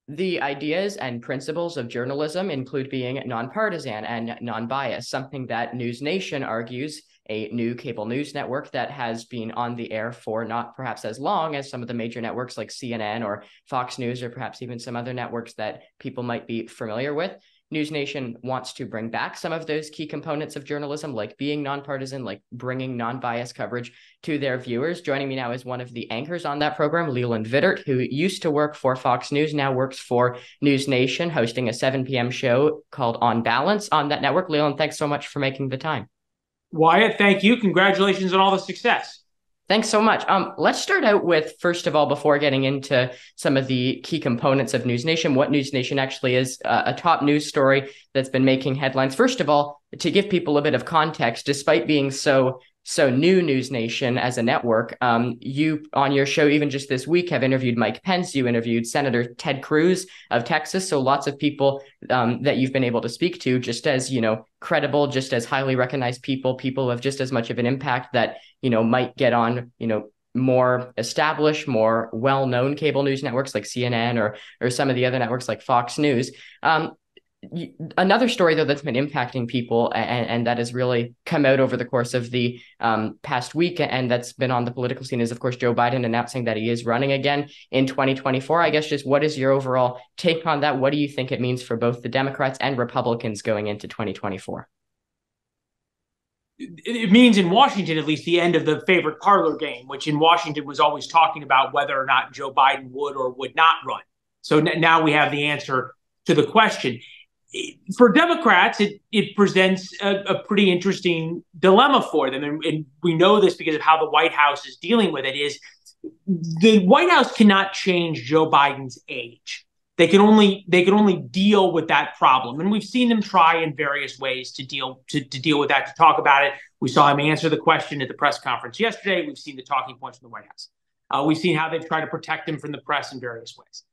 The ideas and principles of journalism include being nonpartisan and non-biased, something that NewsNation argues, a new cable news network that has been on the air for not perhaps as long as some of the major networks like CNN or Fox News, or perhaps even some other networks that people might be familiar with. NewsNation wants to bring back some of those key components of journalism, like being nonpartisan, like bringing non-biased coverage to their viewers. Joining me now is one of the anchors on that program, Leland Vittert, who used to work for Fox News, now works for NewsNation, hosting a 7 p.m. show called On Balance on that network. Leland, thanks so much for making the time. Wyatt, thank you. Congratulations on all the success. Thanks so much. Let's start out with, first of all, before getting into some of the key components of NewsNation, what NewsNation actually is, a top news story that's been making headlines. First of all, to give people a bit of context, despite being so new, NewsNation as a network, you on your show, even just this week, have interviewed Mike Pence. You interviewed Senator Ted Cruz of Texas. So lots of people that you've been able to speak to, just as, credible, just as highly recognized people of just as much of an impact that, might get on, more established, more well-known cable news networks like CNN or some of the other networks like Fox News. Another story, though, that's been impacting people and that has really come out over the course of the past week and that's been on the political scene is, of course, Joe Biden announcing that he is running again in 2024. I guess just what is your overall take on that? What do you think it means for both the Democrats and Republicans going into 2024? It means in Washington, at least, the end of the favorite parlor game, which in Washington was always talking about whether or not Joe Biden would or would not run. So now we have the answer to the question. For Democrats, it presents a pretty interesting dilemma for them. And we know this because of how the White House is dealing with it, is the White House cannot change Joe Biden's age. They can only deal with that problem. And we've seen them try in various ways to deal with that, to talk about it. We saw him answer the question at the press conference yesterday. We've seen the talking points from the White House. We've seen how they've tried to protect him from the press in various ways.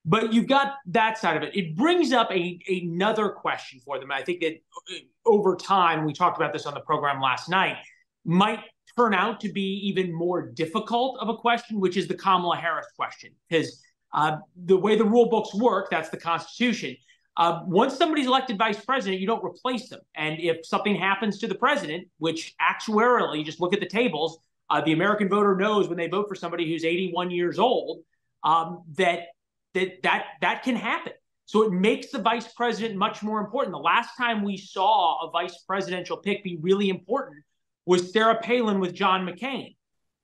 But you've got that side of it. It brings up another question for them. I think that over time, we talked about this on the program last night, might turn out to be even more difficult of a question, which is the Kamala Harris question. Because the way the rule books work, that's the Constitution. Once somebody's elected vice president, you don't replace them. And if something happens to the president, which actuarially, just look at the tables, the American voter knows when they vote for somebody who's 81 years old, that can happen. So it makes the vice president much more important. The last time we saw a vice presidential pick be really important was Sarah Palin with John McCain.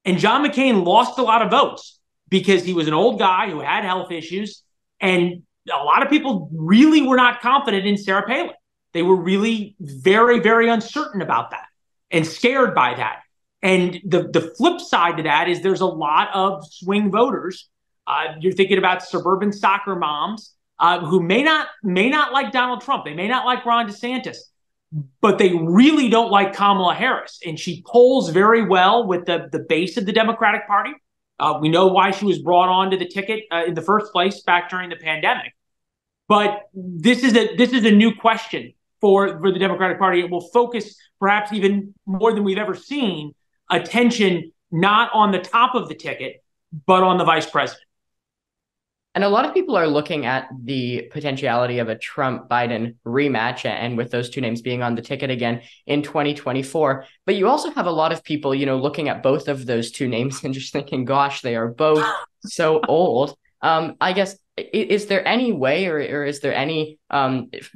And John McCain lost a lot of votes because he was an old guy who had health issues. And a lot of people really were not confident in Sarah Palin. They were really very, very uncertain about that and scared by that. And the flip side to that is there's a lot of swing voters. You're thinking about suburban soccer moms who may not like Donald Trump. They may not like Ron DeSantis, but they really don't like Kamala Harris. And she polls very well with the base of the Democratic Party. We know why she was brought onto the ticket in the first place back during the pandemic. But this is a new question for the Democratic Party. It will focus perhaps even more than we've ever seen attention not on the top of the ticket, but on the vice president. And a lot of people are looking at the potentiality of a Trump-Biden rematch, and with those two names being on the ticket again in 2024. But you also have a lot of people, looking at both of those two names and just thinking, gosh, they are both so old. I guess, is there any way or is there any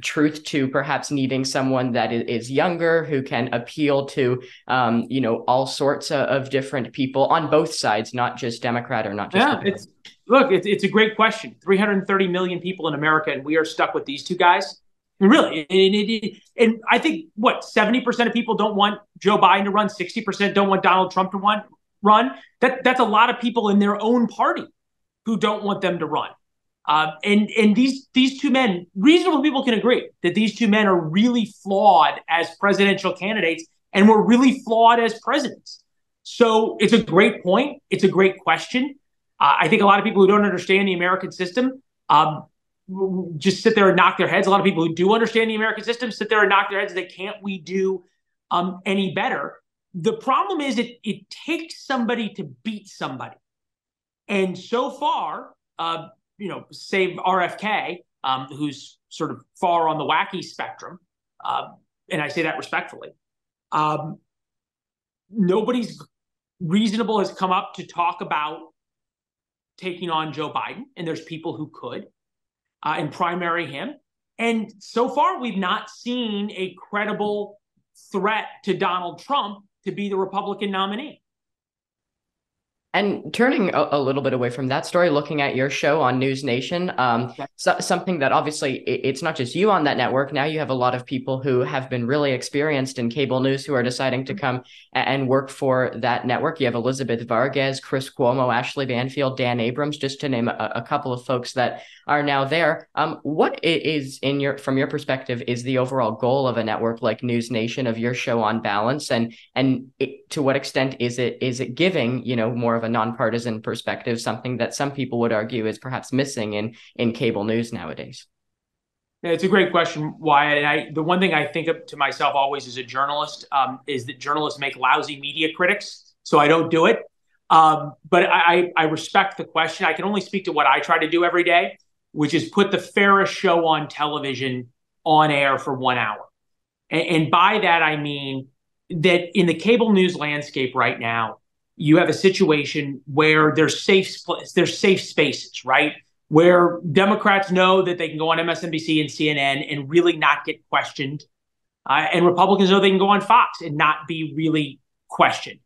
truth to perhaps needing someone that is younger who can appeal to, all sorts of different people on both sides, not just Democrat or not just Republican? It's a great question. 330 million people in America, and we are stuck with these two guys. And really, and I think, 70% of people don't want Joe Biden to run, 60% don't want Donald Trump to run. That's a lot of people in their own party who don't want them to run. And these two men, reasonable people can agree that these two men are really flawed as presidential candidates and were really flawed as presidents. So it's a great point. It's a great question. I think a lot of people who don't understand the American system just sit there and knock their heads. A lot of people who do understand the American system sit there and knock their heads and say, can't we do any better? The problem is it takes somebody to beat somebody. And so far, save RFK, who's sort of far on the wacky spectrum, and I say that respectfully. Nobody's reasonable has come up to talk about taking on Joe Biden, and there's people who could and primary him. And so far, we've not seen a credible threat to Donald Trump to be the Republican nominee. And turning a little bit away from that story, looking at your show on NewsNation, something that obviously it's not just you on that network. Now you have a lot of people who have been really experienced in cable news who are deciding to come and work for that network. You have Elizabeth Vargas, Chris Cuomo, Ashley Banfield, Dan Abrams, just to name a couple of folks that are now there. What is from your perspective is the overall goal of a network like NewsNation, of your show On Balance, and to what extent is it giving more of a nonpartisan perspective, something that some people would argue is perhaps missing in cable news nowadays? Yeah, it's a great question, Wyatt. And the one thing I think of to myself always as a journalist is that journalists make lousy media critics, so I don't do it. But I respect the question. I can only speak to what I try to do every day, which is put the fairest show on television on air for 1 hour. And by that, I mean that in the cable news landscape right now, you have a situation where there's safe spaces, right? Where Democrats know that they can go on MSNBC and CNN and really not get questioned. And Republicans know they can go on Fox and not be really questioned.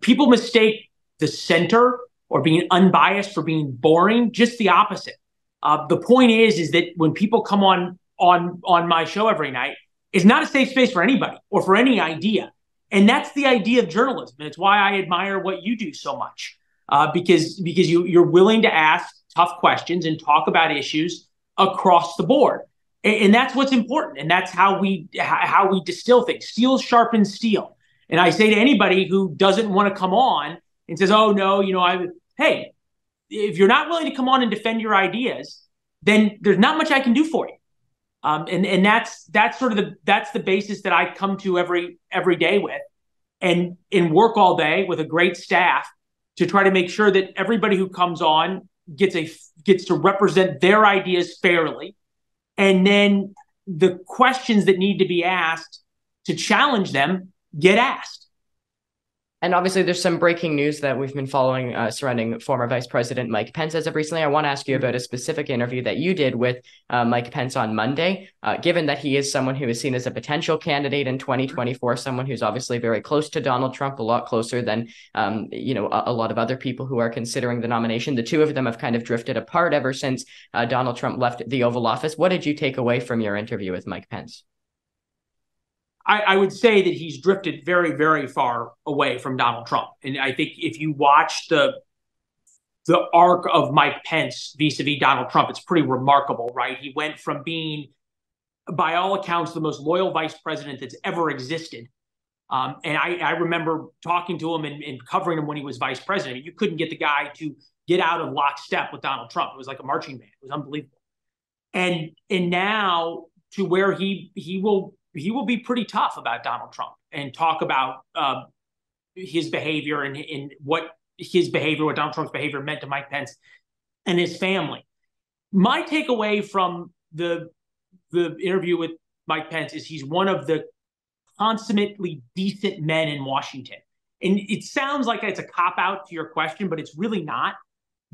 People mistake the center or being unbiased for being boring, just the opposite. The point is that when people come on my show every night, it's not a safe space for anybody or for any idea. And that's the idea of journalism. And it's why I admire what you do so much, because you're willing to ask tough questions and talk about issues across the board. And that's what's important. And that's how we distill things. Steel sharpens steel. And I say to anybody who doesn't want to come on and says, oh, no, hey, if you're not willing to come on and defend your ideas, then there's not much I can do for you. And that's the basis that I come to every day with, and work all day with a great staff to try to make sure that everybody who comes on gets to represent their ideas fairly, and then the questions that need to be asked to challenge them get asked. And obviously, there's some breaking news that we've been following surrounding former Vice President Mike Pence as of recently. I want to ask you about a specific interview that you did with Mike Pence on Monday. Given that he is someone who is seen as a potential candidate in 2024, someone who's obviously very close to Donald Trump, a lot closer than a lot of other people who are considering the nomination. The two of them have kind of drifted apart ever since Donald Trump left the Oval Office. What did you take away from your interview with Mike Pence? I would say that he's drifted very, very far away from Donald Trump. And I think if you watch the arc of Mike Pence vis-a-vis Donald Trump, it's pretty remarkable, right? He went from being, by all accounts, the most loyal vice president that's ever existed. And I remember talking to him and covering him when he was vice president. You couldn't get the guy to get out of lockstep with Donald Trump. It was like a marching band. It was unbelievable. And now to where he will be pretty tough about Donald Trump and talk about his behavior and what Donald Trump's behavior meant to Mike Pence and his family. My takeaway from the interview with Mike Pence is he's one of the consummately decent men in Washington. And it sounds like it's a cop-out to your question, but it's really not,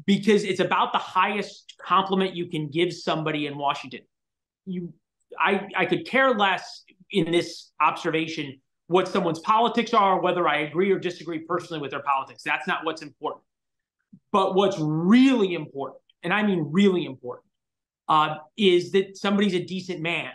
because it's about the highest compliment you can give somebody in Washington. I could care less in this observation what someone's politics are, whether I agree or disagree personally with their politics. That's not what's important. But what's really important, and I mean really important, is that somebody's a decent man.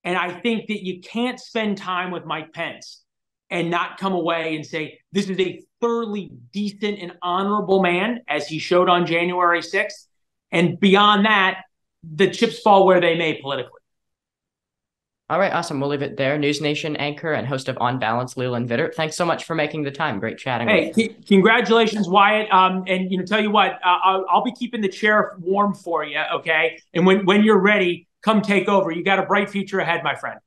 And I think that you can't spend time with Mike Pence and not come away and say, this is a thoroughly decent and honorable man, as he showed on January 6th. And beyond that, the chips fall where they may politically. All right, awesome. We'll leave it there. NewsNation anchor and host of On Balance, Leland Vittert. Thanks so much for making the time. Great chatting. Hey, congratulations, Wyatt. And tell you what, I'll be keeping the chair warm for you, okay? And when you're ready, come take over. You got a bright future ahead, my friend.